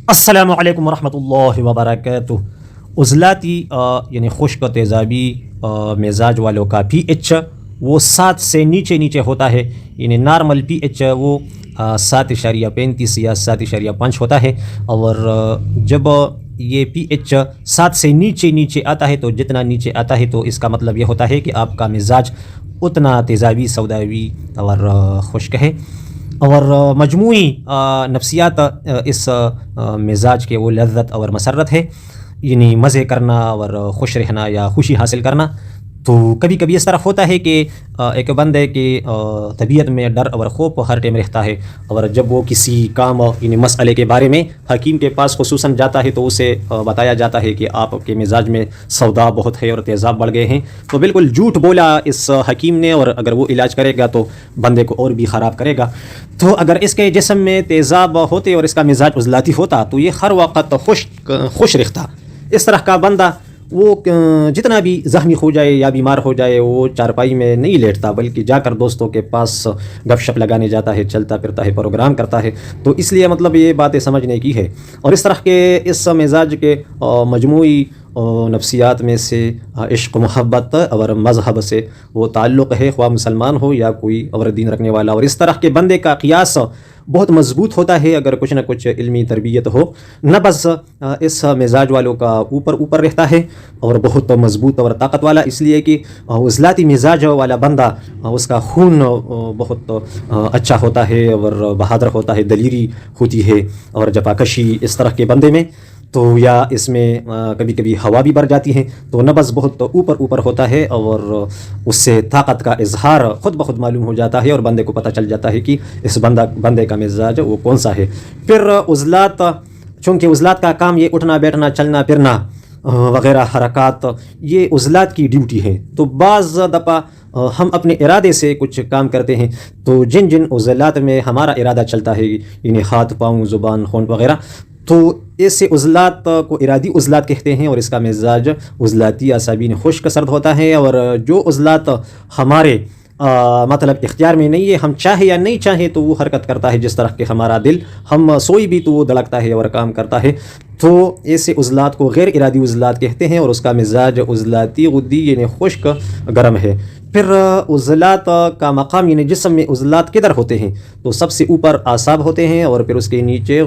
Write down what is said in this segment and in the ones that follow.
السلام علیکم ورحمۃ اللہ وبرکاتہ۔ عضلاتی یعنی خشک تیزابی مزاج والوں کا پی ایچ وہ 7 سے نیچے ہوتا ہے، یعنی نارمل پی ایچ وہ 7.35 یا 7.5 ہوتا ہے، اور جب یہ پی ایچ 7 سے نیچے آتا ہے تو جتنا نیچے آتا ہے تو اس کا مطلب یہ ہوتا ہے کہ آپ کا مزاج اتنا تیزابی سوداوی اور خشک ہے، اور مجموعی نفسیات اس مزاج کے وہ لذت اور مسرت ہے، یعنی مزے کرنا اور خوش رہنا یا خوشی حاصل کرنا۔ تو کبھی کبھی اس طرح ہوتا ہے کہ ایک بندے کی طبیعت میں ڈر اور خوف ہر ٹائم رہتا ہے، اور جب وہ کسی کام یعنی مسئلے کے بارے میں حکیم کے پاس خصوصاً جاتا ہے تو اسے بتایا جاتا ہے کہ آپ کے مزاج میں سودا بہت ہے اور تیزاب بڑھ گئے ہیں، تو بالکل جھوٹ بولا اس حکیم نے، اور اگر وہ علاج کرے گا تو بندے کو اور بھی خراب کرے گا۔ تو اگر اس کے جسم میں تیزاب ہوتے اور اس کا مزاج عضلاتی ہوتا تو یہ ہر وقت خوش رہتا۔ اس طرح کا بندہ وہ جتنا بھی زخمی ہو جائے یا بیمار ہو جائے وہ چارپائی میں نہیں لیٹتا، بلکہ جا کر دوستوں کے پاس گپ شپ لگانے جاتا ہے، چلتا پھرتا ہے، پروگرام کرتا ہے۔ تو اس لیے مطلب یہ باتیں سمجھنے کی ہے، اور اس طرح کے اس مزاج کے مجموعی نفسیات میں سے عشق محبت اور مذہب سے وہ تعلق ہے، خواہ مسلمان ہو یا کوئی اور دین رکھنے والا، اور اس طرح کے بندے کا قیاس بہت مضبوط ہوتا ہے اگر کچھ نہ کچھ علمی تربیت ہو۔ نبض اس مزاج والوں کا اوپر رہتا ہے اور بہت مضبوط اور طاقت والا، اس لیے کہ عضلاتی مزاج والا بندہ اس کا خون بہت اچھا ہوتا ہے اور بہادر ہوتا ہے، دلیری ہوتی ہے اور جفاکشی اس طرح کے بندے میں، تو یا اس میں کبھی کبھی ہوا بھی بڑھ جاتی ہے، تو نبض بہت اوپر ہوتا ہے، اور اس سے طاقت کا اظہار خود بخود معلوم ہو جاتا ہے، اور بندے کو پتہ چل جاتا ہے کہ اس بندے کا مزاج وہ کون سا ہے۔ پھر عضلات، چونکہ عضلات کا کام یہ اٹھنا بیٹھنا چلنا پھرنا وغیرہ حرکات یہ عضلات کی ڈیوٹی ہے، تو بعض دفعہ ہم اپنے ارادے سے کچھ کام کرتے ہیں، تو جن عضلات میں ہمارا ارادہ چلتا ہے، یعنی ہاتھ پاؤں زبان ہونٹ وغیرہ، تو ایسے عضلات کو ارادی عضلات کہتے ہیں، اور اس کا مزاج عضلاتی اعصابی خشک سرد ہوتا ہے۔ اور جو عضلات ہمارے مطلب اختیار میں نہیں ہے، ہم چاہے یا نہیں چاہیں تو وہ حرکت کرتا ہے، جس طرح کہ ہمارا دل، ہم سوئی بھی تو وہ دھڑکتا ہے اور کام کرتا ہے، تو ایسے عضلات کو غیر ارادی عضلات کہتے ہیں، اور اس کا مزاج عضلاتی غدی یعنی خشک گرم ہے۔ پھر عضلات کا مقام یعنی جسم میں عضلات کدھر ہوتے ہیں، تو سب سے اوپر اعصاب ہوتے ہیں، اور پھر اس کے نیچے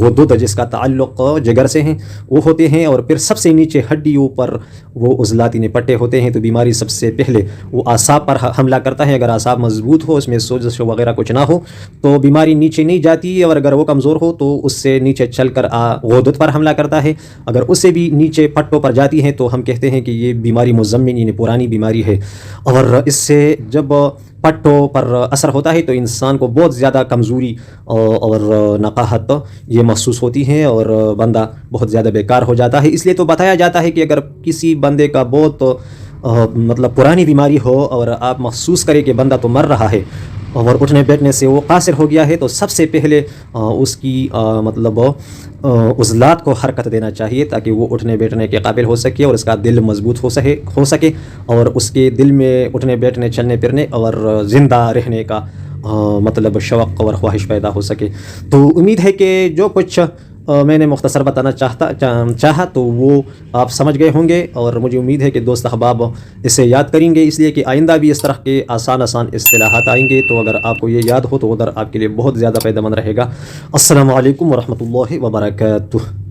غدود جس کا تعلق جگر سے ہیں وہ ہوتے ہیں، اور پھر سب سے نیچے ہڈیوں پر وہ عضلات یعنی پٹے ہوتے ہیں۔ تو بیماری سب سے پہلے وہ اعصاب پر حملہ کرتا ہے، اگر اعصاب مضبوط ہو، اس میں سوزش وغیرہ کچھ نہ ہو تو بیماری نیچے نہیں جاتی، اور اگر وہ کمزور ہو تو اس سے نیچے چل کر غدود پر حملہ کرتا ہے، اگر اس سے بھی نیچے پٹوں پر جاتی ہے تو ہم کہتے ہیں کہ یہ بیماری مزمن یعنی پرانی بیماری ہے، اور اس سے جب پٹوں پر اثر ہوتا ہے تو انسان کو بہت زیادہ کمزوری اور نقاہت یہ محسوس ہوتی ہے، اور بندہ بہت زیادہ بیکار ہو جاتا ہے۔ اس لیے تو بتایا جاتا ہے کہ اگر کسی بندے کا بہت مطلب پرانی بیماری ہو اور آپ محسوس کریں کہ بندہ تو مر رہا ہے اور اٹھنے بیٹھنے سے وہ قاصر ہو گیا ہے، تو سب سے پہلے اس کی مطلب عضلات کو حرکت دینا چاہیے تاکہ وہ اٹھنے بیٹھنے کے قابل ہو سکے، اور اس کا دل مضبوط ہو سکے، اور اس کے دل میں اٹھنے بیٹھنے چلنے پھرنے اور زندہ رہنے کا مطلب شوق اور خواہش پیدا ہو سکے۔ تو امید ہے کہ جو کچھ میں نے مختصر بتانا چاہا تو وہ آپ سمجھ گئے ہوں گے، اور مجھے امید ہے کہ دوست احباب اسے یاد کریں گے، اس لیے کہ آئندہ بھی اس طرح کے آسان اصطلاحات آئیں گے، تو اگر آپ کو یہ یاد ہو تو ادھر آپ کے لیے بہت زیادہ فائدہ مند رہے گا۔ السلام علیکم ورحمۃ اللہ وبرکاتہ۔